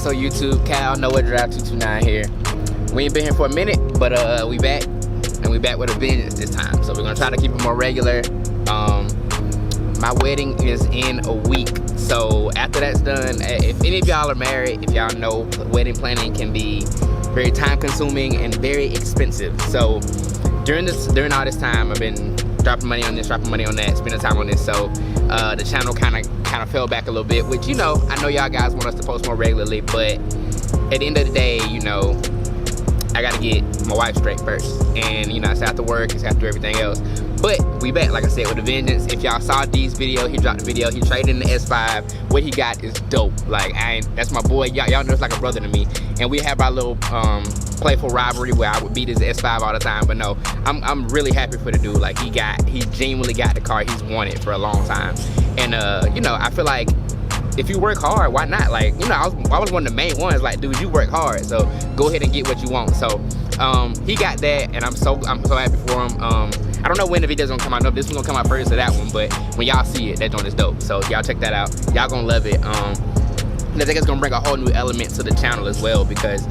So YouTube, Cal, Noah Drive 229 here. We ain't been here for a minute, but we back, and we back with a vengeance this time. So we're gonna try to keep it more regular. My wedding is in a week, so after that's done, if any of y'all are married, if y'all know, wedding planning can be very time consuming and very expensive. So during all this time, I've been dropping money on this, dropping money on that, spending time on this. So the channel kind of fell back a little bit, which, you know, I know y'all guys want us to post more regularly, but at the end of the day, you know, I gotta get my wife straight first. And, you know, it's after work, it's after everything else. But we back, like I said, with a vengeance. If y'all saw D's video, he dropped the video. He traded in the S5. What he got is dope. Like, that's my boy. Y'all know it's like a brother to me. And we have our little playful rivalry where I would beat his S5 all the time. But no, I'm really happy for the dude. Like, he genuinely got the car he's wanted for a long time. And you know, I feel like if you work hard, why not? Like, you know, I was one of the main ones. Like, dude, you work hard, so go ahead and get what you want. So he got that, and I'm so happy for him. I don't know when the video's gonna come out. I know this one's gonna come out first or that one, but when y'all see it, that joint is dope. So y'all check that out. Y'all gonna love it. I think it's gonna bring a whole new element to the channel as well, because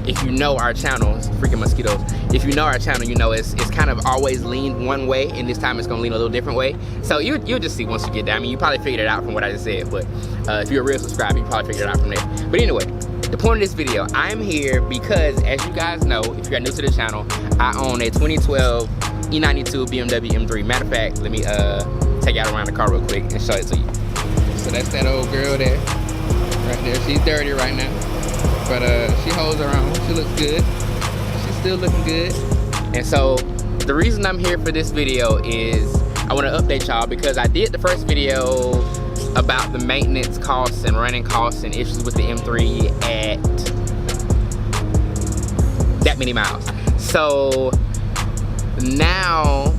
if you know our channel, freaking mosquitoes. If you know our channel, you know it's kind of always leaned one way, and this time it's gonna lean a little different way. So you'll just see once you get there. I mean, you probably figured it out from what I just said, but if you're a real subscriber, you probably figured it out from there. But anyway, the point of this video, I'm here because, as you guys know, if you're new to the channel, I own a 2012 e92 BMW M3. Matter of fact, let me take y'all around the car real quick and show it to you. So that's that old girl there, right there. She's dirty right now, but she holds her own. She looks good. She's still looking good. And so the reason I'm here for this video is I want to update y'all, because I did the first video about the maintenance costs and running costs and issues with the M3 at that many miles. So now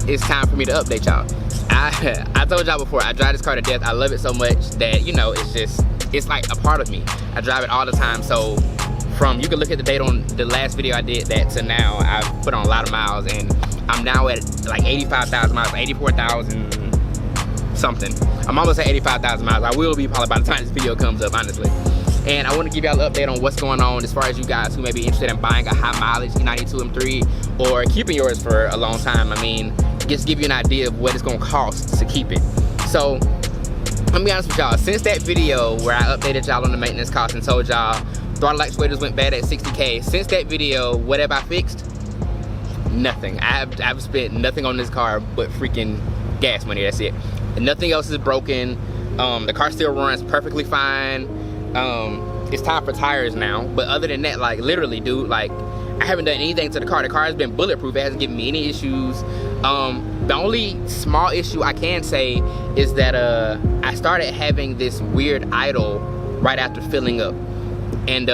it's time for me to update y'all. I told y'all before, I drive this car to death. I love it so much that, you know, it's like a part of me. I drive it all the time. So you can look at the date on the last video I did that to now, I've put on a lot of miles, and I'm now at like 85,000 miles, 84,000 something. I'm almost at 85,000 miles. I will be probably by the time this video comes up, honestly. And I want to give y'all an update on what's going on as far as you guys who may be interested in buying a high mileage E92 M3 or keeping yours for a long time. I mean, just give you an idea of what it's going to cost to keep it. So let me be honest with y'all. Since that video where I updated y'all on the maintenance costs and told y'all throttle actuators went bad at 60K, since that video, what have I fixed? Nothing. I've spent nothing on this car but freaking gas money. That's it. And nothing else is broken. The car still runs perfectly fine. It's time for tires now, but other than that, like, literally, dude, like, I haven't done anything to the car. The car has been bulletproof. It hasn't given me any issues. The only small issue I can say is that I started having this weird idle right after filling up. And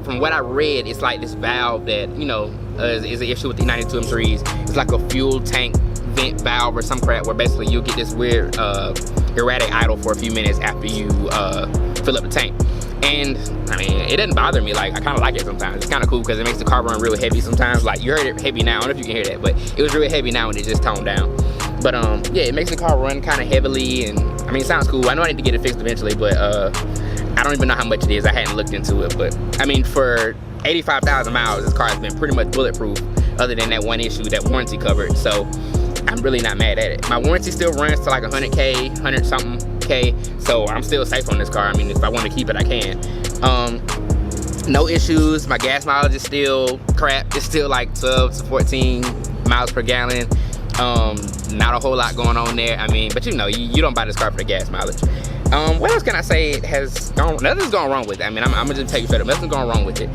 from what I read, it's like this valve that, you know, is an issue with the E92 M3s. It's like a fuel tank vent valve or some crap, where basically you'll get this weird erratic idle for a few minutes after you fill up the tank. And I mean, it doesn't bother me. Like, I kind of like it sometimes. It's kind of cool because it makes the car run real heavy sometimes. Like, you heard it heavy now. I don't know if you can hear that, but it was really heavy now and it just toned down. But yeah, it makes the car run kind of heavily, and I mean, it sounds cool. I know I need to get it fixed eventually, but I don't even know how much it is. I hadn't looked into it, but I mean, for 85,000 miles, this car has been pretty much bulletproof, other than that one issue that warranty covered. So I'm really not mad at it. My warranty still runs to like 100K, 100 something K, so I'm still safe on this car. I mean, if I want to keep it, I can. No issues. My gas mileage is still crap. It's still like 12 to 14 miles per gallon. Not a whole lot going on there. I mean, but you know, you don't buy this car for the gas mileage. What else can I say nothing's gone wrong with it. I mean, I'm gonna just tell you straight up, nothing's gone wrong with it.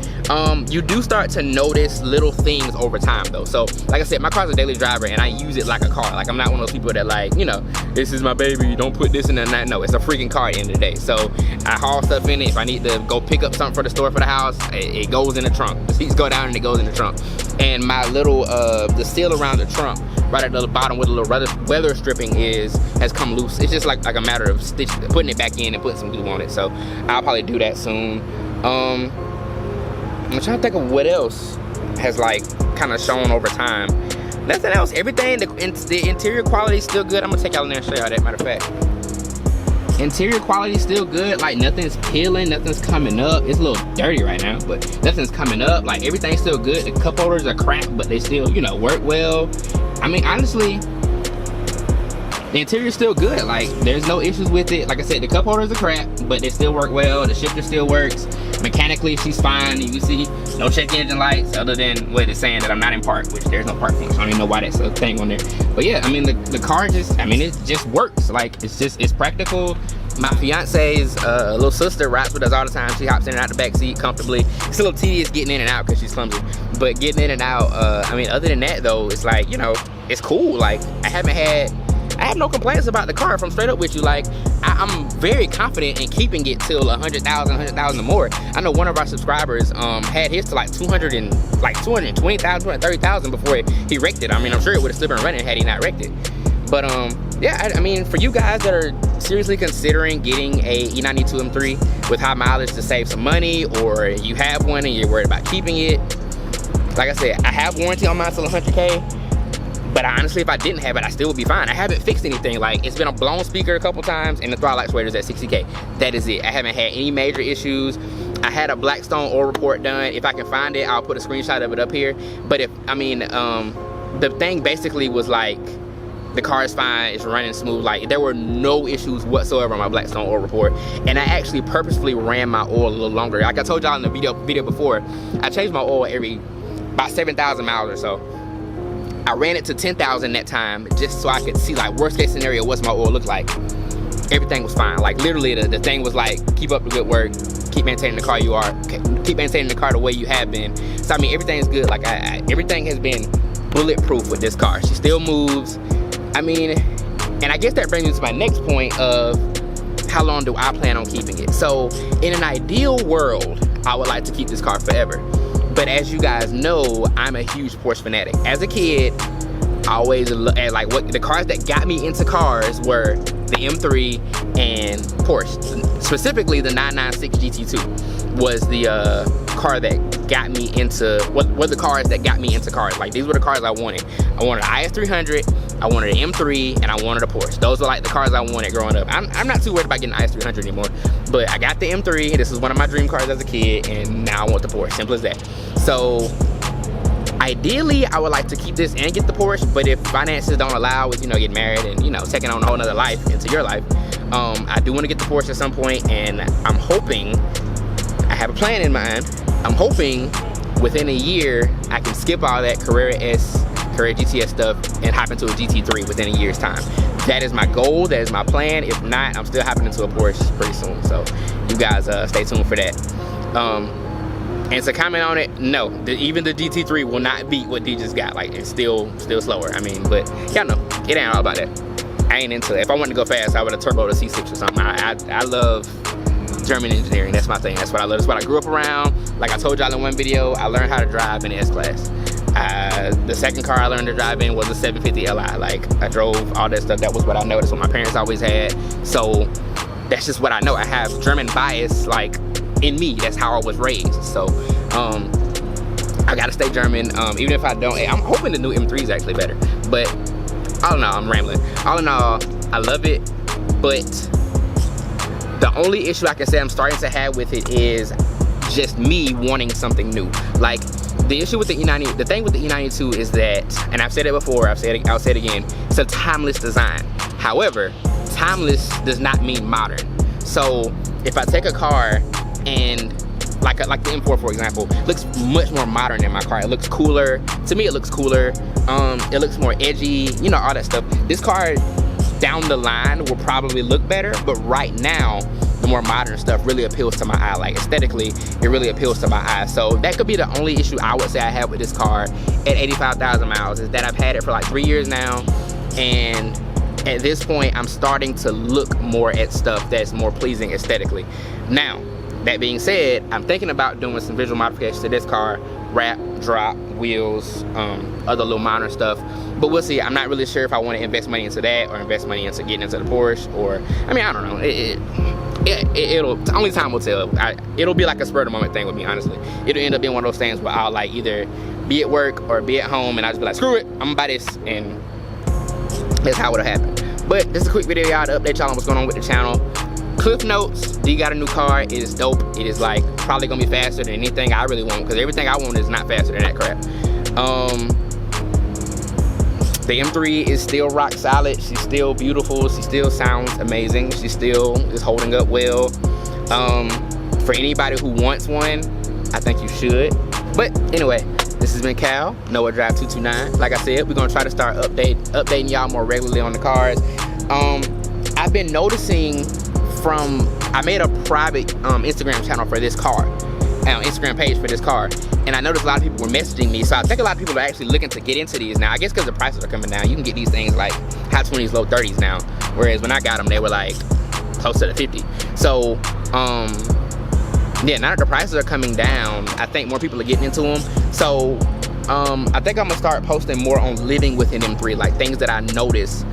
You do start to notice little things over time though. So like I said, my car's a daily driver and I use it like a car. Like, I'm not one of those people that, like, you know, this is my baby, don't put this in there. No, it's a freaking car at the end of the day. So I haul stuff in it. If I need to go pick up something for the store, for the house, it goes in the trunk. The seats go down and it goes in the trunk. And my little the seal around the trunk, right at the bottom where the little weather stripping has come loose. It's just like a matter of putting it back in and putting some glue on it. So I'll probably do that soon. I'm trying to think of what else has like kind of shown over time. Nothing else. Everything, the interior quality is still good. I'm gonna take y'all in there and show y'all that, matter of fact. Interior quality still good, like nothing's peeling, nothing's coming up. It's a little dirty right now, but nothing's coming up. Like everything's still good. The cup holders are cracked, but they still, you know, work well. I mean, honestly, the interior's still good. Like there's no issues with it. Like I said, the cup holders are crap, but they still work well. The shifter still works. Mechanically, she's fine. You can see no check engine lights other than what it's saying that I'm not in park, which there's no park function. I don't even know why that's a thing on there. But yeah, I mean, the car just, I mean, it just works. Like it's practical. My fiance's little sister rides with us all the time. She hops in and out the back seat comfortably. It's a little tedious getting in and out because she's clumsy, but getting in and out, I mean, other than that though, it's like, you know, it's cool. Like I have no complaints about the car, if I'm straight up with you. Like I'm very confident in keeping it till 100,000 or more. I know one of our subscribers had his to like 220,000, 230,000 before he wrecked it. I mean, I'm sure it would have still been running had he not wrecked it. But yeah, I mean, for you guys that are seriously considering getting a e92 M3 with high mileage to save some money, or you have one and you're worried about keeping it, like I said, I have warranty on mine till 100K. But honestly, if I didn't have it, I still would be fine. I haven't fixed anything. Like, it's been a blown speaker a couple times, and the throttle actuator's at 60K. That is it. I haven't had any major issues. I had a Blackstone oil report done. If I can find it, I'll put a screenshot of it up here. But if, I mean, the thing basically was like, the car is fine, it's running smooth. Like, there were no issues whatsoever on my Blackstone oil report. And I actually purposefully ran my oil a little longer. Like I told y'all in the video before, I changed my oil every about 7,000 miles or so. I ran it to 10,000 that time just so I could see, like, worst case scenario, what's my oil look like. Everything was fine. Like literally the thing was like, keep up the good work, keep maintaining the car you are, keep maintaining the car the way you have been. So I mean, everything's good. Like everything has been bulletproof with this car. She still moves. I mean, and I guess that brings me to my next point of how long do I plan on keeping it. So in an ideal world, I would like to keep this car forever. But as you guys know, I'm a huge Porsche fanatic. As a kid, I always look at like what the cars that got me into cars were the M3 and Porsche. Specifically, the 996 GT2 was the car that got me into what the cars that got me into cars. Like these were the cars I wanted. I wanted an IS300, I wanted an M3, and I wanted a Porsche. Those were like the cars I wanted growing up. I'm not too worried about getting an IS300 anymore, but I got the M3. This is one of my dream cars as a kid, and now I want the Porsche. Simple as that. So ideally, I would like to keep this and get the Porsche, but if finances don't allow, with, you know, getting married and, you know, taking on a whole nother life into your life, I do want to get the Porsche at some point, and I'm hoping, I have a plan in mind. I'm hoping within a year, I can skip all that Carrera S, Carrera GTS stuff and hop into a GT3 within a year's time. That is my goal, that is my plan. If not, I'm still hopping into a Porsche pretty soon. So you guys stay tuned for that. And to comment on it, no, even the GT3 will not beat what D just got. Like, it's still slower. I mean, but y'all know, it ain't all about that. I ain't into it. If I wanted to go fast, I would have turboed a C6 or something. I love German engineering. That's my thing. That's what I love. That's what I grew up around. Like I told y'all in one video, I learned how to drive in the S-Class. The second car I learned to drive in was a 750 Li. Like, I drove all that stuff. That was what I know. That's what my parents always had. So that's just what I know. I have German bias, like, in me. That's how I was raised. So I gotta stay German. Even if I don't, I'm hoping the new M3 is actually better. But all in all, I'm rambling. All in all, I love it, but the only issue I can say I'm starting to have with it is just me wanting something new. Like, the issue with the E90, the thing with the E92 is that, and I've said it before, I'll say it again, it's a timeless design. However, timeless does not mean modern. So if I take a car and like the M4, for example, looks much more modern than my car. It looks cooler. To me, it looks cooler. It looks more edgy, you know, all that stuff. This car down the line will probably look better, but right now, the more modern stuff really appeals to my eye. Like, aesthetically, it really appeals to my eye. So that could be the only issue I would say I have with this car at 85,000 miles, is that I've had it for like 3 years now, and at this point, I'm starting to look more at stuff that's more pleasing aesthetically. Now, that being said, I'm thinking about doing some visual modifications to this car, wrap, drop, wheels, other little minor stuff. But we'll see. I'm not really sure if I want to invest money into that or invest money into getting into the Porsche, or, I mean, I don't know. It'll only time will tell. It'll be like a spur of the moment thing with me, honestly. It'll end up being one of those things where I'll like either be at work or be at home, and I'll just be like, screw it, I'm gonna buy this, and that's how it'll happen. But this is a quick video, y'all, to update y'all on what's going on with the channel. Cliff notes, you got a new car, it is dope. It is like probably gonna be faster than anything I really want, because everything I want is not faster than that crap. The M3 is still rock solid. She's still beautiful. She still sounds amazing. She still is holding up well. For anybody who wants one, I think you should. But anyway, this has been Cal, Noah Drive 229. Like I said, we're gonna try to start updating y'all more regularly on the cars. I've been noticing I made a private Instagram channel for this car, Instagram page for this car, and I noticed a lot of people were messaging me, so I think a lot of people are actually looking to get into these now. I guess because the prices are coming down. You can get these things like high 20s, low 30s now, whereas when I got them, they were like close to the 50. So, yeah, now that the prices are coming down, I think more people are getting into them. So, I think I'm gonna start posting more on living with an M3, like things that I notice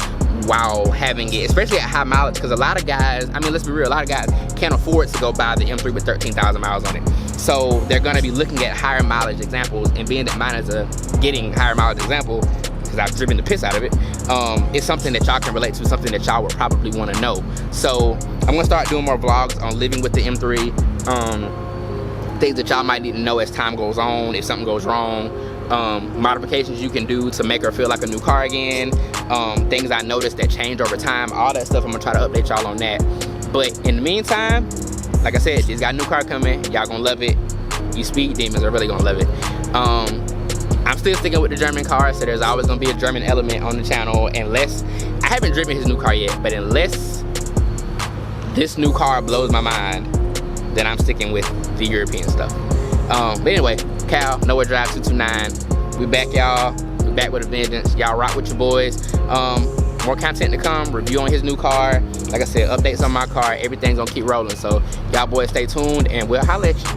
while having it, especially at high mileage, because a lot of guys, I mean, let's be real, a lot of guys can't afford to go buy the M3 with 13,000 miles on it. So they're gonna be looking at higher mileage examples, and being that mine is a getting higher mileage example, because I've driven the piss out of it, it's something that y'all can relate to, something that y'all would probably wanna know. So I'm gonna start doing more vlogs on living with the M3, things that y'all might need to know as time goes on, if something goes wrong, modifications you can do to make her feel like a new car again, things I noticed that change over time, all that stuff. I'm gonna try to update y'all on that. But in the meantime, like I said, she's got a new car coming. Y'all gonna love it. You speed demons are really gonna love it. I'm still sticking with the German car, so there's always gonna be a German element on the channel, unless, I haven't driven his new car yet, but unless this new car blows my mind, then I'm sticking with the European stuff. But anyway, Cal, Noah Drive 229. We back, y'all. We back with a vengeance. Y'all rock with your boys. More content to come. Review on his new car. Like I said, updates on my car. Everything's gonna keep rolling. So y'all boys stay tuned, and we'll holla at you.